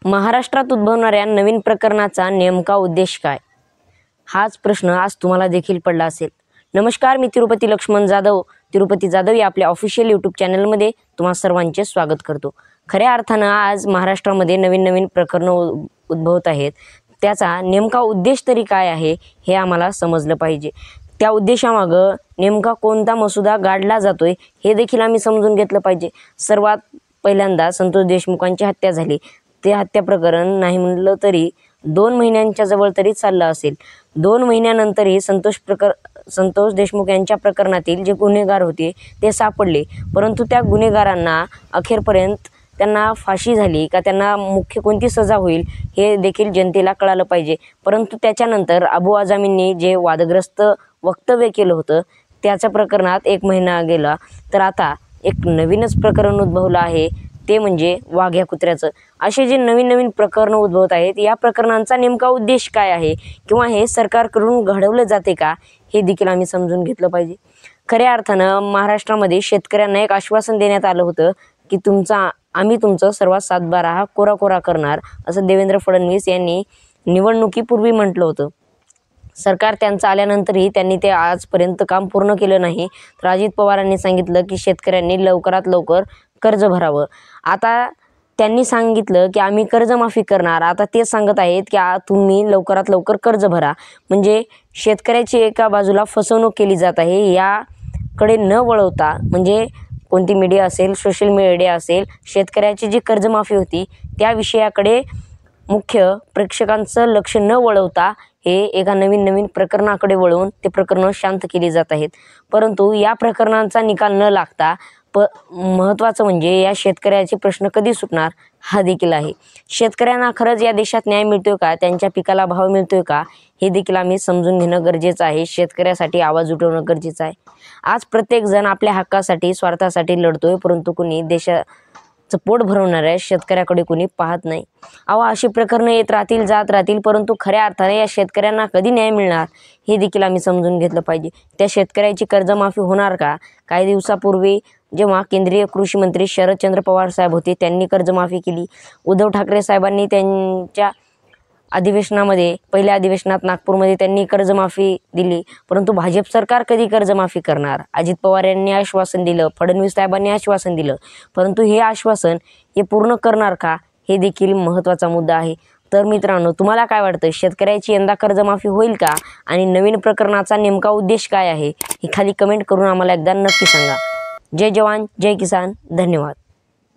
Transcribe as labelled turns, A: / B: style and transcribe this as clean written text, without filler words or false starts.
A: महाराष्ट्रात उद्भवणाऱ्या नवीन प्रकरणाचा नेमका उद्देश काय? हाच प्रश्न आज तुम्हाला देखील पडला असेल. नमस्कार, मी तिरुपती लक्ष्मण जाधव, तिरुपती जाधव या आपल्या ऑफिशियल यूट्यूब चॅनलमध्ये तुम्हा सर्वांचे स्वागत करतो. खऱ्या अर्थानं आज महाराष्ट्रामध्ये नवीन प्रकरणं उद्भवत आहेत. त्याचा नेमका उद्देश तरी काय आहे हे आम्हाला समजलं पाहिजे. त्या उद्देशामागं नेमका कोणता मसुदा गाडला जातोय हे देखील आम्ही समजून घेतलं पाहिजे. सर्वात पहिल्यांदा संतोष देशमुखांची हत्या झाली. ते हत्या प्रकरण नाही म्हणलं तरी 2 महिन्यांच्या जवळ तरी चाललं असेल. 2 महिन्यानंतरही संतोष देशमुख यांच्या प्रकरणातील जे गुन्हेगार होते ते सापडले, परंतु त्या गुन्हेगारांना अखेरपर्यंत त्यांना फाशी झाली का, त्यांना मुख्य कोणती सजा होईल हे देखील जनतेला कळालं पाहिजे. परंतु त्याच्यानंतर अबू आझमींनी जे वादग्रस्त वक्तव्य केलं होतं त्याच्या प्रकरणात 1 महिना गेला, तर आता एक नवीनच प्रकरण उद्भवलं आहे, ते म्हणजे वाघ्या कुत्र्याचं. असे जे नवीन प्रकरणं उद्भवत आहेत, या प्रकरणांचा नेमका उद्देश काय आहे किंवा हे सरकारकडून घडवलं जाते का हे देखील आम्ही समजून घेतलं पाहिजे. खऱ्या अर्थानं महाराष्ट्रामध्ये शेतकऱ्यांना एक आश्वासन देण्यात आलं होतं की आम्ही तुमचं सर्वात 7/12 हा कोरा करणार, असं देवेंद्र फडणवीस यांनी निवडणुकीपूर्वी म्हटलं होतं. सरकार त्यांचं आल्यानंतरही त्यांनी ते आजपर्यंत काम पूर्ण केलं नाही. तर अजित पवारांनी सांगितलं की शेतकऱ्यांनी लवकरात लवकर कर्ज भरावं. आता त्यांनी सांगितलं की आम्ही कर्जमाफी करणार. आता ते सांगत आहेत की तुम्ही लवकरात लवकर कर्ज भरा. म्हणजे शेतकऱ्याची एका बाजूला फसवणूक केली जात आहे. याकडे न वळवता, म्हणजे कोणती मीडिया असेल, सोशल मीडिया असेल, शेतकऱ्याची जी कर्जमाफी होती त्या विषयाकडे मुख्य प्रेक्षकांचं लक्ष न वळवता हे एका नवीन प्रकरणाकडे वळवून ते प्रकरणं शांत केली जात आहेत. परंतु या प्रकरणांचा निकाल न लागता महत्त्वाचं म्हणजे या शेतकऱ्याचे प्रश्न कधी सुटणार हा देखील आहे. शेतकऱ्यांना खरंच या देशात न्याय मिळतोय का, त्यांच्या पिकाला भाव मिळतोय का हे देखील आम्ही समजून घेणं गरजेचं आहे. शेतकऱ्यासाठी आवाज उठवणं गरजेचं आहे. आज प्रत्येकजण आपल्या हक्कासाठी, स्वार्थासाठी लढतोय, परंतु कुणी देशाचं पोट भरवणाऱ्या शेतकऱ्याकडे कुणी पाहत नाही. अशी प्रकरणं येत राहतील, जात राहतील, परंतु खऱ्या अर्थाने या शेतकऱ्यांना कधी न्याय मिळणार हे देखील आम्ही समजून घेतलं पाहिजे. त्या शेतकऱ्याची कर्जमाफी होणार का? काही दिवसापूर्वी जेव्हा केंद्रीय कृषी मंत्री शरदचंद्र पवार साहेब होते त्यांनी कर्जमाफी केली. उद्धव ठाकरे साहेबांनी त्यांच्या अधिवेशनामध्ये, पहिल्या अधिवेशनात नागपूरमध्ये त्यांनी कर्जमाफी दिली, परंतु भाजप सरकार कधी कर्जमाफी करणार? अजित पवार यांनी आश्वासन दिलं, फडणवीस साहेबांनी आश्वासन दिलं, परंतु हे आश्वासन हे पूर्ण करणार का हे देखील महत्त्वाचा मुद्दा आहे. तर मित्रांनो, तुम्हाला काय वाटतं, शेतकऱ्याची यंदा कर्जमाफी होईल का आणि नवीन प्रकरणाचा नेमका उद्देश काय आहे हे खाली कमेंट करून आम्हाला एकदा नक्की सांगा. जय जवान, जय किसान. धन्यवाद.